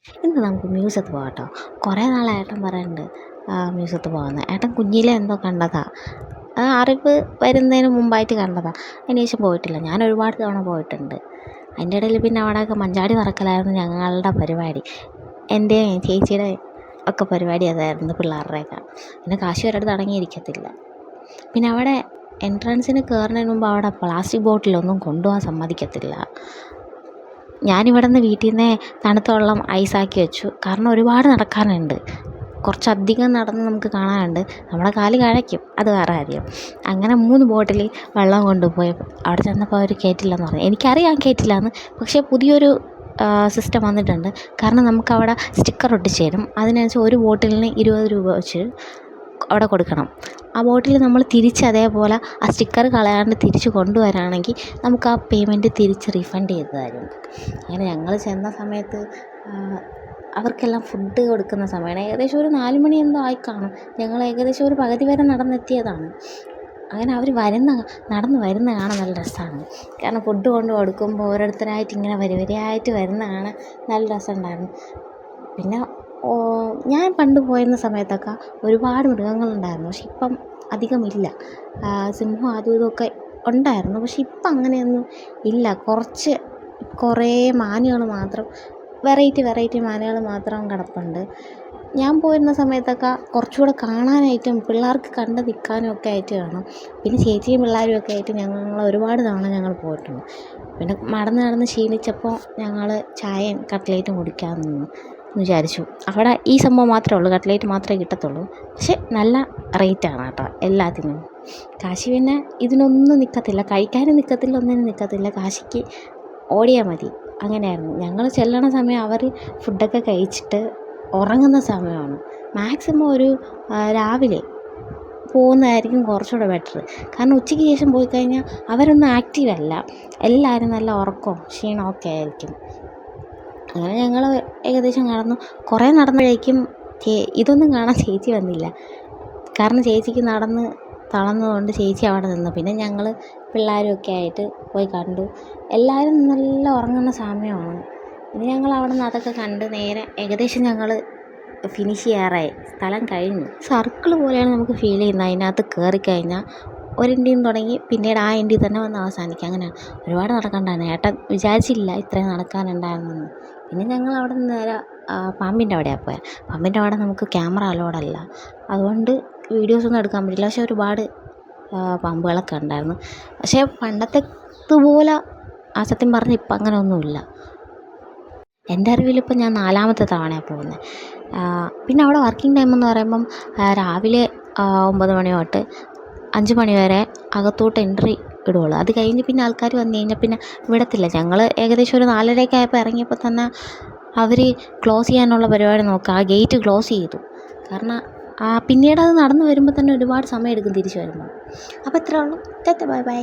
ഇന്ന് നമുക്ക് മ്യൂസിയത്ത് പോകാം കേട്ടോ. കുറേ നാളായി ഏട്ടൻ പറയുന്നുണ്ട് മ്യൂസിയത്ത് പോകാമെന്ന്. ഏട്ടൻ കുഞ്ഞിലേ എന്തോ കണ്ടതാണ്, അറിവ് വരുന്നതിന് മുമ്പായിട്ട് കണ്ടതാണ്. അതിന് ശേഷം പോയിട്ടില്ല. ഞാൻ ഒരുപാട് തവണ പോയിട്ടുണ്ട്. അതിൻ്റെ ഇടയിൽ പിന്നെ അവിടെയൊക്കെ മഞ്ചാടി പറക്കലായിരുന്നു ഞങ്ങളുടെ പരിപാടി. എൻ്റെയും ചേച്ചിയുടെയും ഒക്കെ പരിപാടി അതായിരുന്നു, പിള്ളേരുടെയൊക്കെ. പിന്നെ കാശി ഒരിടത്ത് അടങ്ങിയിരിക്കത്തില്ല. പിന്നെ അവിടെ എൻട്രൻസിന് കയറുന്നതിന് മുമ്പ് അവിടെ പ്ലാസ്റ്റിക് ബോട്ടിലൊന്നും കൊണ്ടുപോകാൻ സമ്മതിക്കത്തില്ല. ഞാനിവിടെ നിന്ന് വീട്ടിൽ നിന്ന് തണുത്ത വെള്ളം ഐസാക്കി വെച്ചു. കാരണം ഒരുപാട് നടക്കാനുണ്ട്, കുറച്ചധികം നടന്ന് നമുക്ക് കാണാനുണ്ട്. നമ്മുടെ കാല് കഴയ്ക്കും, അത് വേറെ കാര്യം. അങ്ങനെ 3 ബോട്ടിൽ വെള്ളം കൊണ്ടുപോയി അവിടെ ചെന്നപ്പോൾ അവർ കയറ്റില്ലെന്ന് പറഞ്ഞു. എനിക്കറിയാം കയറ്റില്ലയെന്ന്. പക്ഷേ പുതിയൊരു സിസ്റ്റം വന്നിട്ടുണ്ട്. കാരണം നമുക്കവിടെ സ്റ്റിക്കർ ഒട്ടിച്ച് തരും. അതിനനുസരിച്ച് ഒരു ബോട്ടിലിന് 20 രൂപ വെച്ച് അവിടെ കൊടുക്കണം. ആ ബോട്ടിൽ നമ്മൾ തിരിച്ച് അതേപോലെ ആ സ്റ്റിക്കർ കളയാണ്ട് തിരിച്ച് കൊണ്ടുവരാണെങ്കിൽ നമുക്ക് ആ പേയ്മെൻറ്റ് തിരിച്ച് റീഫണ്ട് ചെയ്ത് തരും. അങ്ങനെ ഞങ്ങൾ ചെന്ന സമയത്ത് അവർക്കെല്ലാം ഫുഡ് കൊടുക്കുന്ന സമയമാണ്. ഏകദേശം ഒരു 4 മണി എന്തോ ആയി കാണും. ഞങ്ങൾ ഏകദേശം ഒരു പകുതി വരെ നടന്നെത്തിയതാണ്. അങ്ങനെ അവർ നടന്ന് വരുന്ന കാണാൻ നല്ല രസമാണ്. കാരണം ഫുഡ് കൊണ്ട് കൊടുക്കുമ്പോൾ ഓരോരുത്തരായിട്ട് ഇങ്ങനെ വരിവരിയായിട്ട് വരുന്ന കാണാൻ നല്ല രസമുണ്ടായിരുന്നു. പിന്നെ ഞാൻ പണ്ട് പോയിരുന്ന സമയത്തൊക്കെ ഒരുപാട് മൃഗങ്ങളുണ്ടായിരുന്നു. പക്ഷെ ഇപ്പം അധികമില്ല. സിംഹം അതും ഇതൊക്കെ ഉണ്ടായിരുന്നു. പക്ഷെ ഇപ്പം അങ്ങനെയൊന്നും ഇല്ല. കുറേ മാനുകൾ മാത്രം, വെറൈറ്റി മാനുകൾ മാത്രം കിടപ്പുണ്ട്. ഞാൻ പോയിരുന്ന സമയത്തൊക്കെ കുറച്ചുകൂടെ കാണാനായിട്ടും പിള്ളേർക്ക് കണ്ട് നിൽക്കാനും ഒക്കെ ആയിട്ട് കാണും. പിന്നെ ചേച്ചിയും പിള്ളേരും ഒക്കെ ആയിട്ട് ഞങ്ങൾ ഒരുപാട് തവണ ഞങ്ങൾ പോയിട്ടുണ്ട്. പിന്നെ നടന്ന് ക്ഷീണിച്ചപ്പോൾ ഞങ്ങൾ ചായയും കട്ട്ലേറ്റും കുടിക്കാമെന്ന് വിചാരിച്ചു. അവിടെ ഈ സംഭവം മാത്രമേ ഉള്ളൂ, കട്ട്ലേറ്റ് മാത്രമേ കിട്ടത്തുള്ളൂ. പക്ഷെ നല്ല റേറ്റാണ് കേട്ടോ എല്ലാത്തിനും. കാശി പിന്നെ ഇതിനൊന്നും നിൽക്കത്തില്ല, കഴിക്കാനും നിൽക്കത്തില്ല, ഒന്നിനും നിൽക്കത്തില്ല. കാശിക്ക് ഓടിയാൽ മതി. അങ്ങനെയായിരുന്നു. ഞങ്ങൾ ചെല്ലണ സമയം അവർ ഫുഡൊക്കെ കഴിച്ചിട്ട് ഉറങ്ങുന്ന സമയമാണ്. മാക്സിമം ഒരു രാവിലെ പോകുന്നതായിരിക്കും കുറച്ചുകൂടെ ബെറ്റർ. കാരണം ഉച്ചയ്ക്ക് ശേഷം പോയി കഴിഞ്ഞാൽ അവരൊന്നും ആക്റ്റീവല്ല. എല്ലാവരും നല്ല ഉറക്കവും ക്ഷീണമൊക്കെ ആയിരിക്കും. അങ്ങനെ ഞങ്ങൾ ഏകദേശം കുറേ നടന്നപ്പോഴേക്കും ഇതൊന്നും കാണാൻ ചേച്ചി വന്നില്ല. കാരണം ചേച്ചിക്ക് നടന്ന് തളർന്നതുകൊണ്ട് ചേച്ചി അവിടെ നിന്നു. പിന്നെ ഞങ്ങൾ പിള്ളേരുമൊക്കെ ആയിട്ട് പോയി കണ്ടു. എല്ലാവരും നല്ല ഉറങ്ങുന്ന സമയമാണ്. പിന്നെ ഞങ്ങൾ അവിടെ നിന്ന് അതൊക്കെ കണ്ട് നേരെ ഏകദേശം ഞങ്ങൾ ഫിനിഷ് ചെയ്യാറായി. സ്ഥലം കഴിഞ്ഞു. സർക്കിൾ പോലെയാണ് നമുക്ക് ഫീൽ ചെയ്യുന്നത്. അതിനകത്ത് കയറിക്കഴിഞ്ഞാൽ ഒരു എൻഡിൽ നിന്ന് തുടങ്ങി പിന്നീട് ആ എൻഡിൽ തന്നെ വന്ന് അവസാനിക്കുക. അങ്ങനെയാണ്. ഒരുപാട് നടക്കണ്ടായിരുന്നു. ഏട്ടൻ വിചാരിച്ചില്ല ഇത്രയും നടക്കാനുണ്ടായിരുന്നെന്ന്. പിന്നെ ഞങ്ങൾ അവിടെ നിന്ന് നേരെ പാമ്പിൻ്റെ അവിടെയാണ് പോയത്. പാമ്പിൻ്റെ അവിടെ നമുക്ക് ക്യാമറ അലോഡല്ല, അതുകൊണ്ട് വീഡിയോസൊന്നും എടുക്കാൻ പറ്റില്ല. പക്ഷേ ഒരുപാട് പാമ്പുകളൊക്കെ ഉണ്ടായിരുന്നു. പക്ഷേ പണ്ടത്തേതുപോലെ സത്യം പറഞ്ഞാൽ ഇപ്പം അങ്ങനെ ഒന്നുമില്ല. എൻ്റെ അറിവിലിപ്പം ഞാൻ 4ാമത്തെ തവണയാണ് പോകുന്നത്. പിന്നെ അവിടെ വർക്കിംഗ് ടൈമെന്ന് പറയുമ്പം രാവിലെ 9 മണി തൊട്ട് 5 മണി വരെ അകത്തോട്ട് എൻട്രി ഇടുകയുള്ളൂ. അത് കഴിഞ്ഞ് പിന്നെ ആൾക്കാർ വന്നു കഴിഞ്ഞാൽ പിന്നെ വിടത്തില്ല. ഞങ്ങൾ ഏകദേശം ഒരു 4:30 ആയപ്പോൾ ഇറങ്ങിയപ്പോൾ തന്നെ അവർ ക്ലോസ് ചെയ്യാനുള്ള പരിപാടി നോക്കുക. ആ ഗേറ്റ് ക്ലോസ് ചെയ്തു. കാരണം പിന്നീട് അത് നടന്നു വരുമ്പോൾ തന്നെ ഒരുപാട് സമയം എടുക്കും തിരിച്ചു വരുമ്പോൾ. അപ്പോൾ ഇത്രയേ ഉള്ളൂ. Bye bye.